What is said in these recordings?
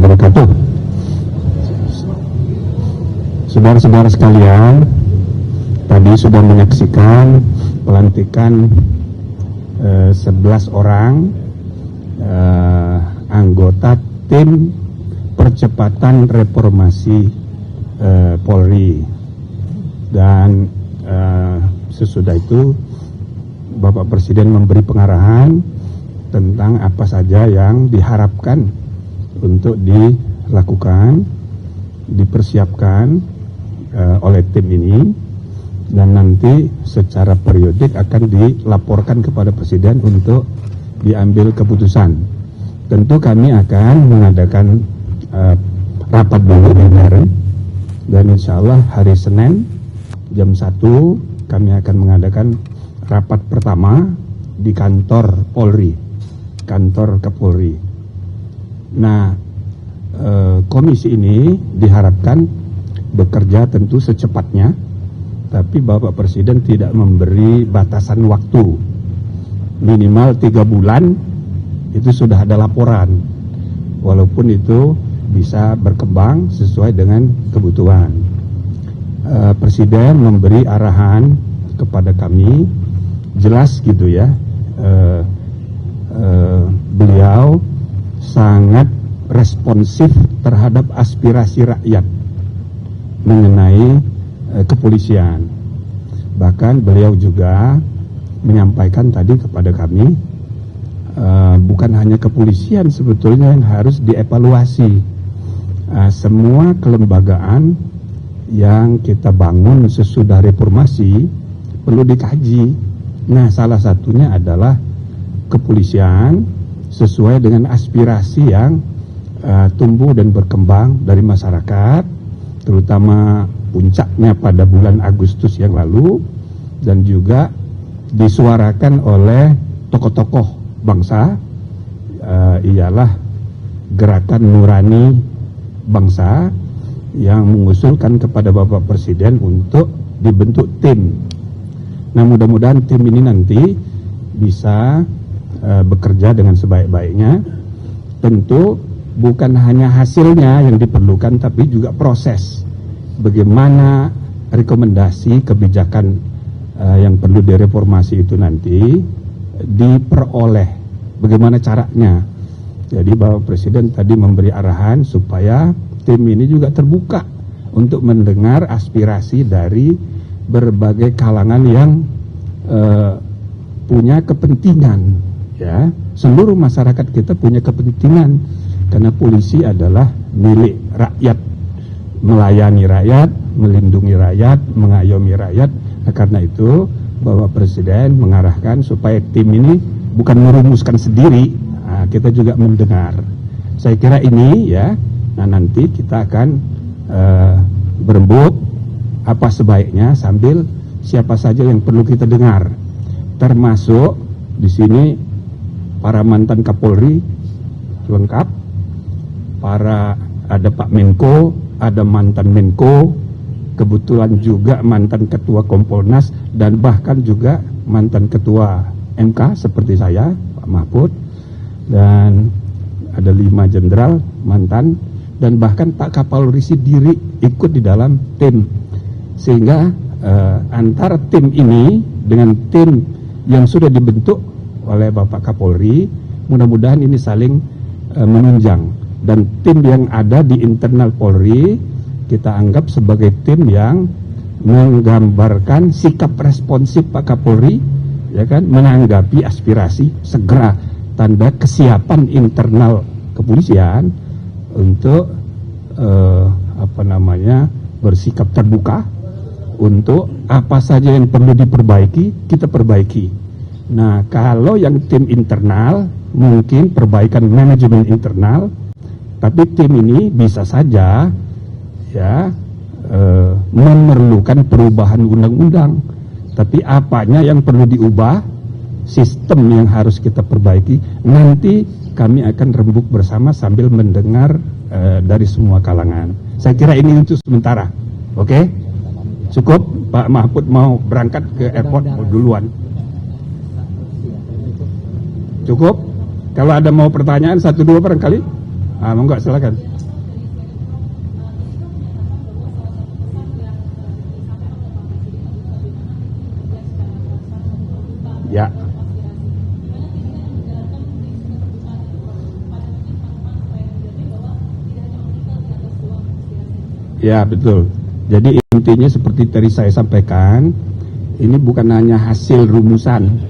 wabarakatuh. Saudara-saudara sekalian, tadi sudah menyaksikan pelantikan 11 orang anggota tim percepatan reformasi Polri, dan sesudah itu Bapak Presiden memberi pengarahan tentang apa saja yang diharapkan untuk dilakukan, dipersiapkan oleh tim ini, dan nanti secara periodik akan dilaporkan kepada Presiden untuk diambil keputusan. Tentu kami akan mengadakan rapat dulu intern, dan insya Allah hari Senin jam 1 kami akan mengadakan rapat pertama di kantor Polri, kantor Kapolri. Nah, komisi ini diharapkan bekerja tentu secepatnya, tapi Bapak Presiden tidak memberi batasan waktu. Minimal 3 bulan itu sudah ada laporan, walaupun itu bisa berkembang sesuai dengan kebutuhan. Presiden memberi arahan kepada kami, jelas gitu ya, beliau sangat responsif terhadap aspirasi rakyat mengenai kepolisian. Bahkan beliau juga menyampaikan tadi kepada kami, bukan hanya kepolisian sebetulnya yang harus dievaluasi. Semua kelembagaan yang kita bangun sesudah reformasi perlu dikaji. Nah, salah satunya adalah kepolisian sesuai dengan aspirasi yang tumbuh dan berkembang dari masyarakat, terutama puncaknya pada bulan Agustus yang lalu, dan juga disuarakan oleh tokoh-tokoh bangsa, ialah Gerakan Nurani Bangsa yang mengusulkan kepada Bapak Presiden untuk dibentuk tim. Nah, mudah-mudahan tim ini nanti bisa bekerja dengan sebaik-baiknya. Tentu bukan hanya hasilnya yang diperlukan, tapi juga proses. Bagaimana rekomendasi kebijakan yang perlu direformasi itu nanti diperoleh, bagaimana caranya. Jadi Bapak Presiden tadi memberi arahan supaya tim ini juga terbuka untuk mendengar aspirasi dari berbagai kalangan yang punya kepentingan, ya. Seluruh masyarakat kita punya kepentingan, karena polisi adalah milik rakyat, melayani rakyat, melindungi rakyat, mengayomi rakyat. Nah, karena itu Bapak Presiden mengarahkan supaya tim ini bukan merumuskan sendiri, kita juga mendengar. Saya kira ini ya, nah nanti kita akan berembuk apa sebaiknya, sambil siapa saja yang perlu kita dengar, termasuk di sini para mantan Kapolri lengkap, ada Pak Menko, ada mantan Menko, kebetulan juga mantan Ketua Kompolnas, dan bahkan juga mantan Ketua MK seperti saya, Pak Mahfud, dan ada 5 jenderal mantan, dan bahkan Pak Kapolri sendiri ikut di dalam tim. Sehingga antara tim ini dengan tim yang sudah dibentuk oleh Bapak Kapolri, mudah-mudahan ini saling menunjang. Dan tim yang ada di internal Polri kita anggap sebagai tim yang menggambarkan sikap responsif Pak Kapolri, ya kan, menanggapi aspirasi, segera tanda kesiapan internal kepolisian untuk bersikap terbuka untuk apa saja yang perlu diperbaiki, kita perbaiki. Nah, kalau yang tim internal mungkin perbaikan manajemen internal, tapi tim ini bisa saja ya memerlukan perubahan undang-undang. Tapi apanya yang perlu diubah, sistem yang harus kita perbaiki, nanti kami akan rembuk bersama sambil mendengar dari semua kalangan. Saya kira ini untuk sementara. Oke? Cukup? Pak Mahfud mau berangkat ke airport duluan. Cukup? Kalau ada mau pertanyaan 1-2 barangkali, monggo silakan. Ya, betul. Jadi intinya seperti tadi saya sampaikan, ini bukan hanya hasil rumusan.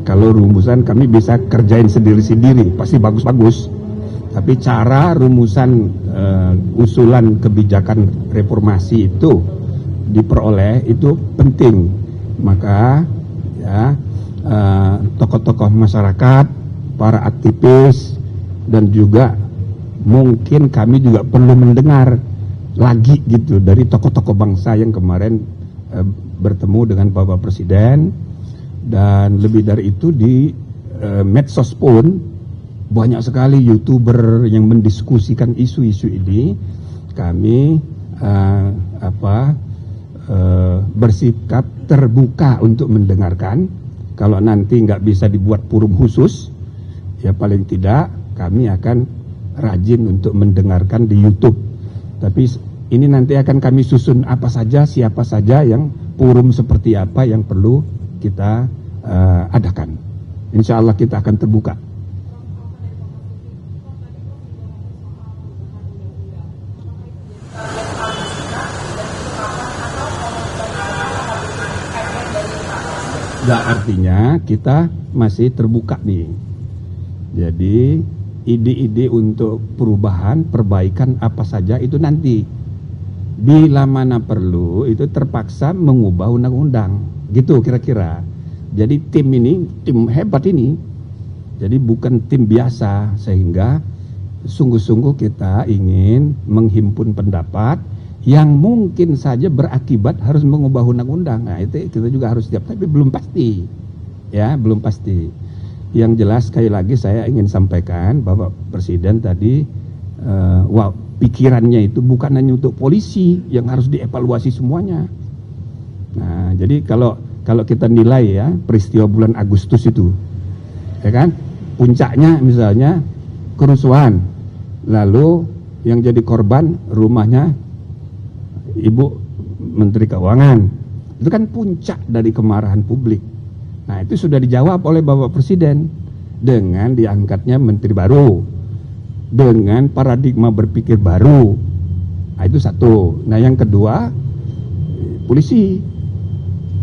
Kalau rumusan kami bisa kerjain sendiri-sendiri, pasti bagus-bagus. Tapi cara rumusan usulan kebijakan reformasi itu diperoleh itu penting. Maka ya tokoh-tokoh masyarakat, para aktivis, dan juga mungkin kami juga perlu mendengar lagi gitu dari tokoh-tokoh bangsa yang kemarin bertemu dengan Bapak Presiden. Dan lebih dari itu di medsos pun banyak sekali YouTuber yang mendiskusikan isu-isu ini. Kami bersikap terbuka untuk mendengarkan. Kalau nanti nggak bisa dibuat forum khusus, ya paling tidak kami akan rajin untuk mendengarkan di YouTube. Tapi ini nanti akan kami susun apa saja, siapa saja yang forum seperti apa yang perlu kita adakan. Insya Allah kita akan terbuka. Nah, artinya kita masih terbuka nih. Jadi ide-ide untuk perubahan, perbaikan apa saja itu nanti. Bila mana perlu itu terpaksa mengubah undang-undang. Gitu kira-kira. Jadi tim ini, tim hebat ini. Jadi bukan tim biasa, sehingga sungguh-sungguh kita ingin menghimpun pendapat yang mungkin saja berakibat harus mengubah undang-undang. Nah, itu kita juga harus siap, tapi belum pasti. Ya, belum pasti. Yang jelas sekali lagi saya ingin sampaikan Bapak Presiden tadi, pikirannya itu bukan hanya untuk polisi yang harus dievaluasi semuanya. Nah, jadi kalau kita nilai ya peristiwa bulan Agustus itu, ya kan, puncaknya misalnya kerusuhan, lalu yang jadi korban rumahnya Ibu Menteri Keuangan, itu kan puncak dari kemarahan publik. Nah, itu sudah dijawab oleh Bapak Presiden dengan diangkatnya menteri baru, dengan paradigma berpikir baru. Nah, itu satu. Nah, yang kedua, polisi.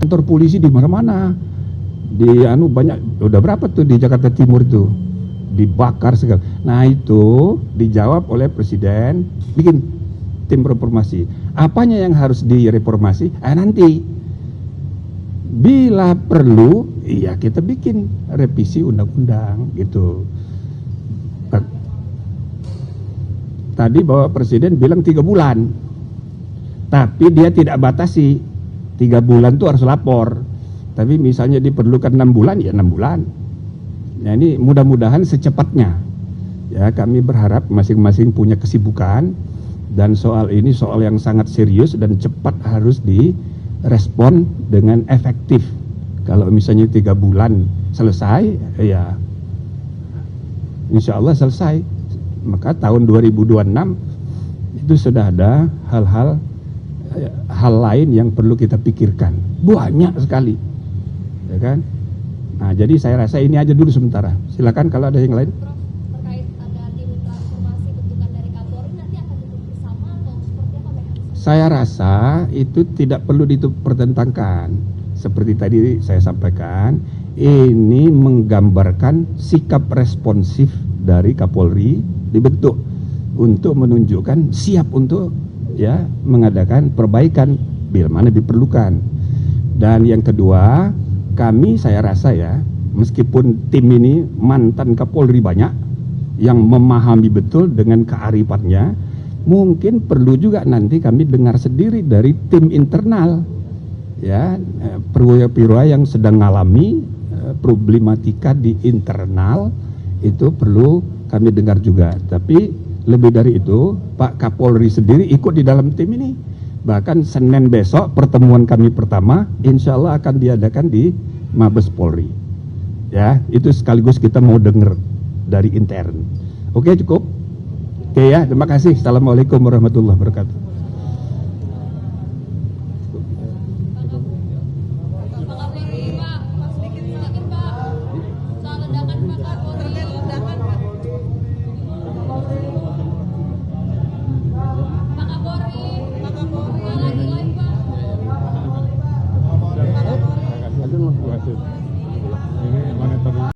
Kantor polisi di mana-mana, di banyak, udah berapa tuh di Jakarta Timur itu dibakar segala. Nah, itu dijawab oleh Presiden, bikin tim reformasi. Apanya yang harus direformasi? Nanti bila perlu, iya kita bikin revisi undang-undang gitu. Tadi Bapak Presiden bilang 3 bulan, tapi dia tidak batasi. 3 bulan itu harus lapor. Tapi misalnya diperlukan 6 bulan, ya 6 bulan. Nah, ini mudah-mudahan secepatnya. Ya, kami berharap masing-masing punya kesibukan, dan soal ini soal yang sangat serius dan cepat harus direspon dengan efektif. Kalau misalnya 3 bulan selesai, ya insya Allah selesai. Maka tahun 2026 itu sudah ada hal lain yang perlu kita pikirkan, banyak sekali, ya kan. Nah, jadi saya rasa ini aja dulu sementara. Silakan kalau ada yang lain. Prof, terkait ada tim transformasi bentukan dari Kapolri, nanti akan duduk bersama atau seperti apa mekanisme? Saya rasa itu tidak perlu dipertentangkan. Seperti tadi saya sampaikan, ini menggambarkan sikap responsif dari Kapolri dibentuk untuk menunjukkan siap untuk ya mengadakan perbaikan bila mana diperlukan. Dan yang kedua, kami saya rasa ya, meskipun tim ini mantan Kapolri banyak yang memahami betul dengan kearifannya, mungkin perlu juga nanti kami dengar sendiri dari tim internal ya, perwira-perwira yang sedang mengalami problematika di internal, itu perlu kami dengar juga. Tapi lebih dari itu, Pak Kapolri sendiri ikut di dalam tim ini. Bahkan Senin besok pertemuan kami pertama insya Allah akan diadakan di Mabes Polri. Ya, itu sekaligus kita mau dengar dari intern. Oke, cukup. Oke ya, terima kasih. Assalamualaikum warahmatullahi wabarakatuh. Pak Kapolri. gitu.